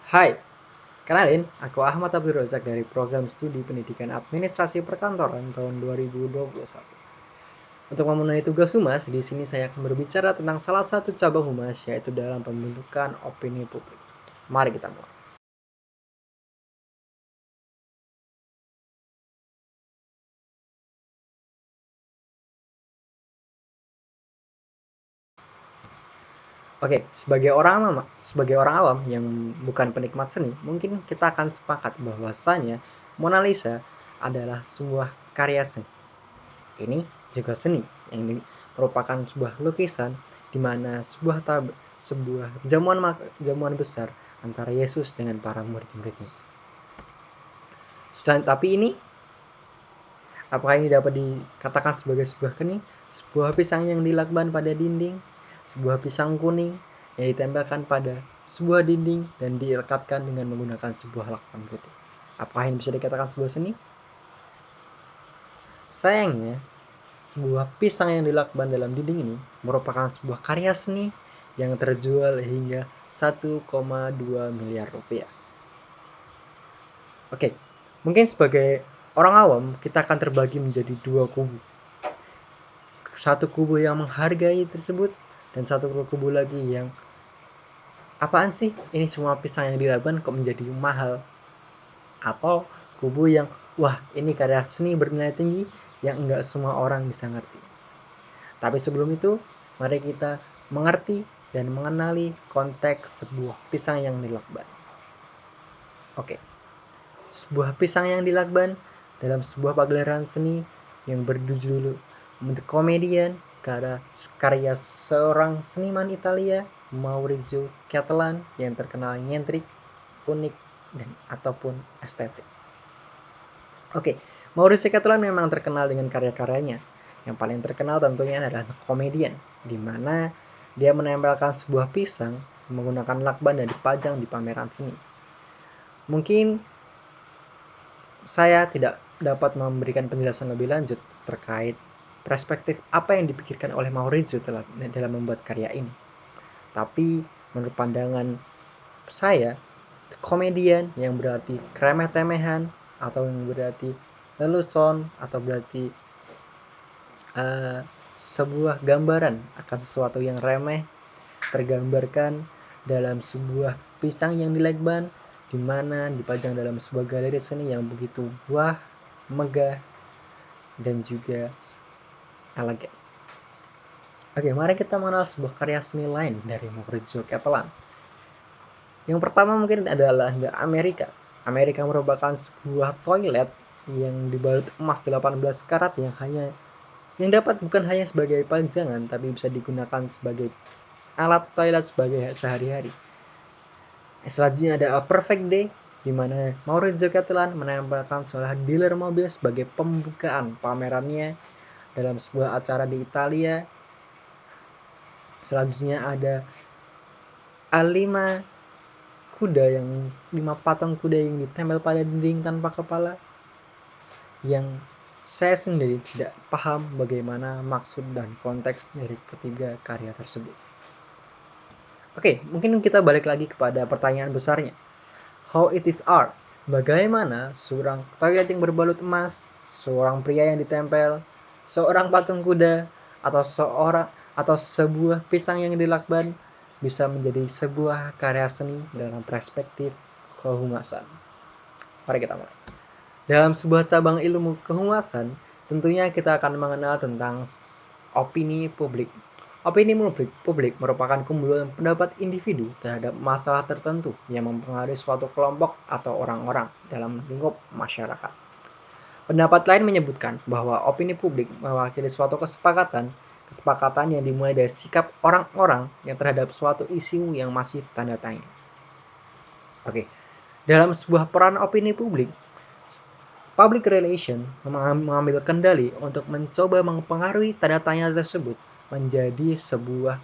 Hai, kenalin, aku Ahmad Abdul Razak dari Program Studi Pendidikan Administrasi Perkantoran tahun 2021. Untuk memenuhi tugas humas, di sini saya akan berbicara tentang salah satu cabang humas, yaitu dalam pembentukan opini publik. Mari kita mulai. Oke, sebagai orang awam yang bukan penikmat seni, mungkin kita akan sepakat bahwasanya Mona Lisa adalah sebuah karya seni. Ini juga seni yang merupakan sebuah lukisan di mana sebuah jamuan besar antara Yesus dengan para murid-muridnya. Tapi ini, apakah ini dapat dikatakan sebagai sebuah kening? Sebuah pisang yang dilakban pada dinding, sebuah pisang kuning yang ditempelkan pada sebuah dinding dan dilekatkan dengan menggunakan sebuah lakban putih. Apakah ini bisa dikatakan sebuah seni? Sayangnya, sebuah pisang yang dilakban dalam dinding ini merupakan sebuah karya seni yang terjual hingga 1,2 miliar rupiah. Oke, mungkin sebagai orang awam kita akan terbagi menjadi dua kubu. Satu kubu yang menghargai tersebut dan satu kubu lagi yang apaan sih ini semua pisang yang dilakban kok menjadi mahal. Atau kubu yang wah ini karya seni bernilai tinggi yang enggak semua orang bisa ngerti. Tapi sebelum itu, mari kita mengerti dan mengenali konteks sebuah pisang yang dilakban. Oke, sebuah pisang yang dilakban dalam sebuah pagelaran seni yang berjudul The Comedian karya seorang seniman Italia, Maurizio Cattelan, yang terkenal nyentrik, unik, dan ataupun estetik. Oke, Maurizio Cattelan memang terkenal dengan karya-karyanya. Yang paling terkenal tentunya adalah The Comedian, di mana dia menempelkan sebuah pisang menggunakan lakban dan dipajang di pameran seni. Mungkin saya tidak dapat memberikan penjelasan lebih lanjut terkait perspektif apa yang dipikirkan oleh Maurizio dalam membuat karya ini. Tapi menurut pandangan saya, The Comedian yang berarti kremeh-temehan atau yang berarti lelucon atau berarti sebuah gambaran akan sesuatu yang remeh tergambarkan dalam sebuah pisang yang dilakban di mana dipajang dalam sebuah galeri seni yang begitu wah, megah, dan juga elegan. Oke, mari kita mengenal sebuah karya seni lain dari Maurizio Cattelan. Yang pertama mungkin adalah The America. Amerika merupakan sebuah toilet yang dibalut emas 18 karat yang dapat bukan hanya sebagai pajangan tapi bisa digunakan sebagai alat toilet sebagai sehari-hari. Selanjutnya ada A Perfect Day, di mana Maurizio Cattelan menempelkan seorang dealer mobil sebagai pembukaan pamerannya dalam sebuah acara di Italia. Selanjutnya ada A5 kuda yang 5 patung kuda yang ditempel pada dinding tanpa kepala, yang saya sendiri tidak paham bagaimana maksud dan konteks dari ketiga karya tersebut. Oke, mungkin kita balik lagi kepada pertanyaan besarnya. How it is art? Bagaimana seorang toilet yang berbalut emas, seorang pria yang ditempel, seorang patung kuda, atau sebuah pisang yang dilakban bisa menjadi sebuah karya seni dalam perspektif kehumasan. Mari kita mulai. Dalam sebuah cabang ilmu kehumasan, tentunya kita akan mengenal tentang opini publik. Opini publik merupakan kumpulan pendapat individu terhadap masalah tertentu yang mempengaruhi suatu kelompok atau orang-orang dalam lingkup masyarakat. Pendapat lain menyebutkan bahwa opini publik mewakili suatu kesepakatan yang dimulai dari sikap orang-orang yang terhadap suatu isu yang masih tanda tanya. Oke, dalam sebuah peran opini publik, public relation mengambil kendali untuk mencoba mempengaruhi tanda tanya tersebut menjadi sebuah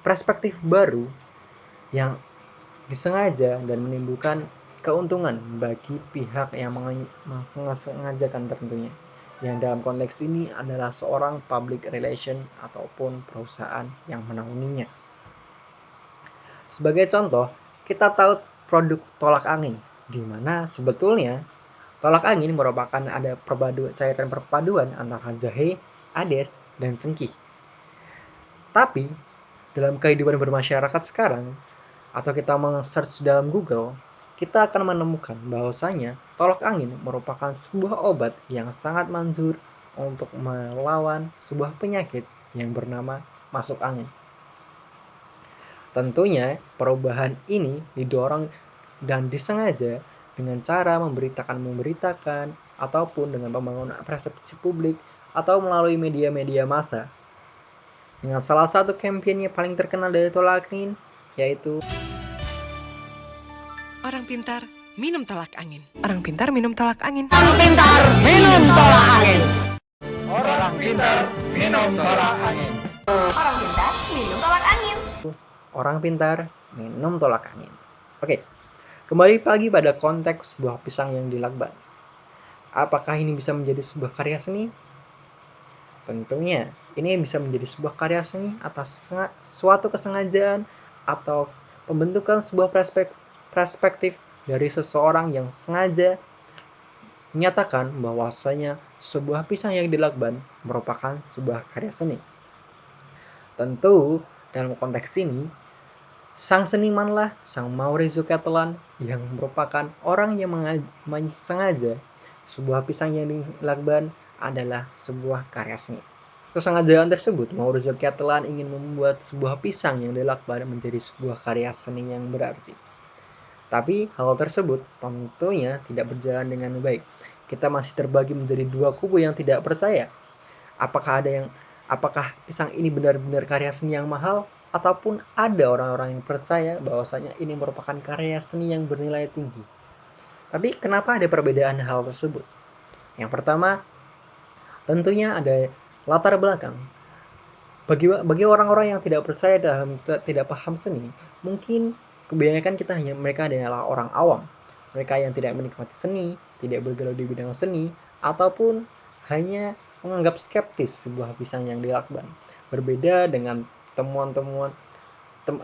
perspektif baru yang disengaja dan menimbulkan keuntungan bagi pihak yang mengajarkan tentunya. Yang dalam konteks ini adalah seorang public relation ataupun perusahaan yang menaunginya. Sebagai contoh, kita tahu produk tolak angin, di mana sebetulnya tolak angin merupakan ada cairan perpaduan antara jahe, ades, dan cengkih. Tapi dalam kehidupan bermasyarakat sekarang, atau kita meng-search dalam Google, kita akan menemukan bahwasanya tolak angin merupakan sebuah obat yang sangat manjur untuk melawan sebuah penyakit yang bernama masuk angin. Tentunya perubahan ini didorong dan disengaja dengan cara memberitakan ataupun dengan pembangunan persepsi publik atau melalui media-media massa. Dengan salah satu kampanye paling terkenal dari tolak angin yaitu Orang pintar minum tolak angin. Orang pintar minum tolak angin. Orang pintar minum tolak angin. Orang pintar minum tolak angin. Orang pintar minum tolak angin. Orang pintar minum tolak angin. Oke, kembali lagi pada konteks buah pisang yang dilakban. Apakah ini bisa menjadi sebuah karya seni? Tentunya, ini bisa menjadi sebuah karya seni atas suatu kesengajaan atau pembentukan sebuah perspektif dari seseorang yang sengaja menyatakan bahwasanya sebuah pisang yang dilakban merupakan sebuah karya seni. Tentu, dalam konteks ini, sang senimanlah sang Maurizio Cattelan yang merupakan orang yang sengaja sebuah pisang yang dilakban adalah sebuah karya seni. Kesengajaan tersebut, Maurizio Cattelan ingin membuat sebuah pisang yang dilakban menjadi sebuah karya seni yang berarti. Tapi hal tersebut tentunya tidak berjalan dengan baik. Kita masih terbagi menjadi dua kubu yang tidak percaya. Apakah pisang ini benar-benar karya seni yang mahal, ataupun ada orang-orang yang percaya bahwasanya ini merupakan karya seni yang bernilai tinggi. Tapi kenapa ada perbedaan hal tersebut? Yang pertama, tentunya ada latar belakang. Bagi orang-orang yang tidak percaya dan tidak paham seni, mungkin kebanyakan mereka adalah orang awam. Mereka yang tidak menikmati seni, tidak bergelut di bidang seni, ataupun hanya menganggap skeptis sebuah pisang yang dilakban. Berbeda dengan temuan-temuan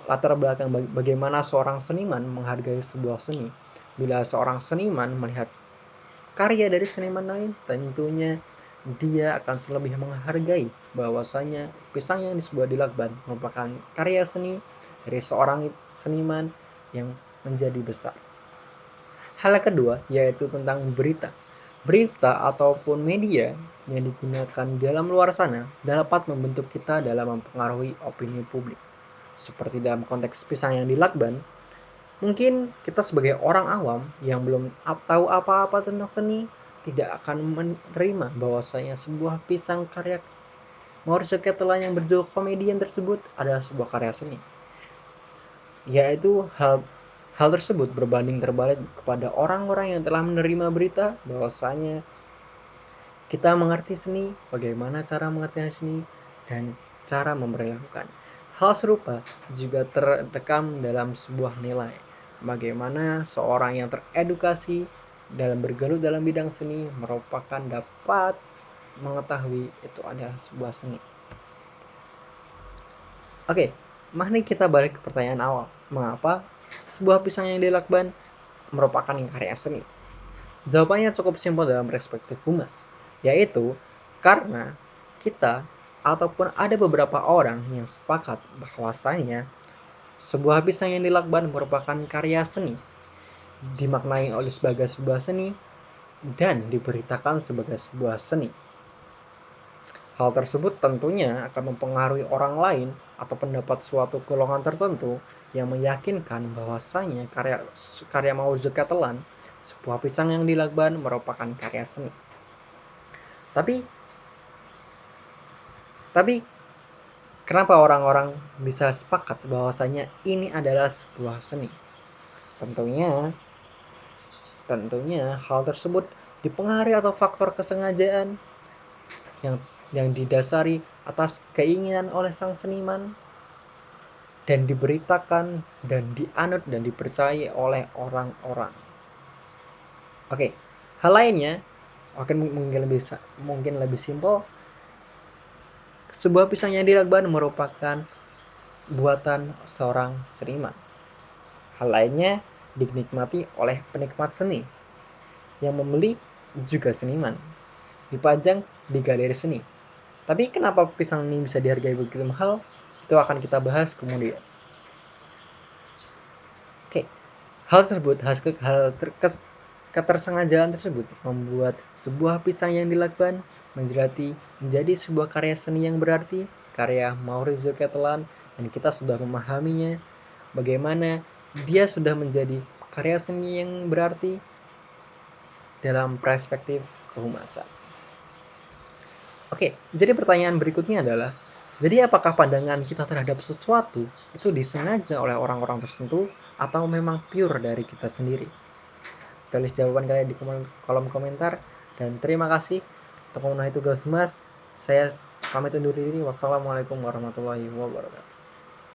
latar belakang bagaimana seorang seniman menghargai sebuah seni. Bila seorang seniman melihat karya dari seniman lain, tentunya dia akan lebih menghargai bahwasanya pisang yang disebut dilakban merupakan karya seni dari seorang seniman yang menjadi besar. Hal kedua yaitu tentang berita. Berita ataupun media yang digunakan dalam luar sana dapat membentuk kita dalam mempengaruhi opini publik. Seperti dalam konteks pisang yang dilakban, mungkin kita sebagai orang awam yang belum tahu apa-apa tentang seni tidak akan menerima bahwasanya sebuah pisang karya Maurizio Cattelan yang berjudul Komedian tersebut adalah sebuah karya seni. Yaitu hal tersebut berbanding terbalik kepada orang-orang yang telah menerima berita bahwasanya kita mengerti seni, bagaimana cara mengerti seni, dan cara memperlakukan. Hal serupa juga terekam dalam sebuah nilai. Bagaimana seorang yang teredukasi dalam bergelut dalam bidang seni merupakan dapat mengetahui itu adalah sebuah seni. Oke, mari kita balik ke pertanyaan awal. Mengapa sebuah pisang yang dilakban merupakan karya seni? Jawabannya cukup simpel dalam perspektif humas, yaitu karena kita ataupun ada beberapa orang yang sepakat bahwasanya sebuah pisang yang dilakban merupakan karya seni, dimaknai oleh sebagai sebuah seni dan diberitakan sebagai sebuah seni. Hal tersebut tentunya akan mempengaruhi orang lain atau pendapat suatu golongan tertentu yang meyakinkan bahwasanya karya Maurizio Cattelan, sebuah pisang yang dilakban, merupakan karya seni. Tapi kenapa orang-orang bisa sepakat bahwasanya ini adalah sebuah seni? Tentunya hal tersebut dipengaruhi atau faktor kesengajaan yang didasari atas keinginan oleh sang seniman dan diberitakan dan dianut dan dipercaya oleh orang-orang. Oke, hal lainnya mungkin lebih simpel. Sebuah pisang yang dilakban merupakan buatan seorang seniman. Hal lainnya dinikmati oleh penikmat seni. Yang membeli juga seniman. Dipajang di galeri seni. Tapi kenapa pisang ini bisa dihargai begitu mahal? Itu akan kita bahas kemudian. Oke, ketersengajaan tersebut membuat sebuah pisang yang dilakukan menjadi sebuah karya seni yang berarti, karya Maurizio Cattelan, dan kita sudah memahaminya bagaimana dia sudah menjadi karya seni yang berarti dalam perspektif kehumasan. Oke, jadi pertanyaan berikutnya adalah, jadi apakah pandangan kita terhadap sesuatu itu disengaja oleh orang-orang tertentu atau memang pure dari kita sendiri? Tulis jawaban kalian di kolom komentar, dan terima kasih untuk memenuhi tugas Mas. Saya pamit undur diri. Wassalamualaikum warahmatullahi wabarakatuh.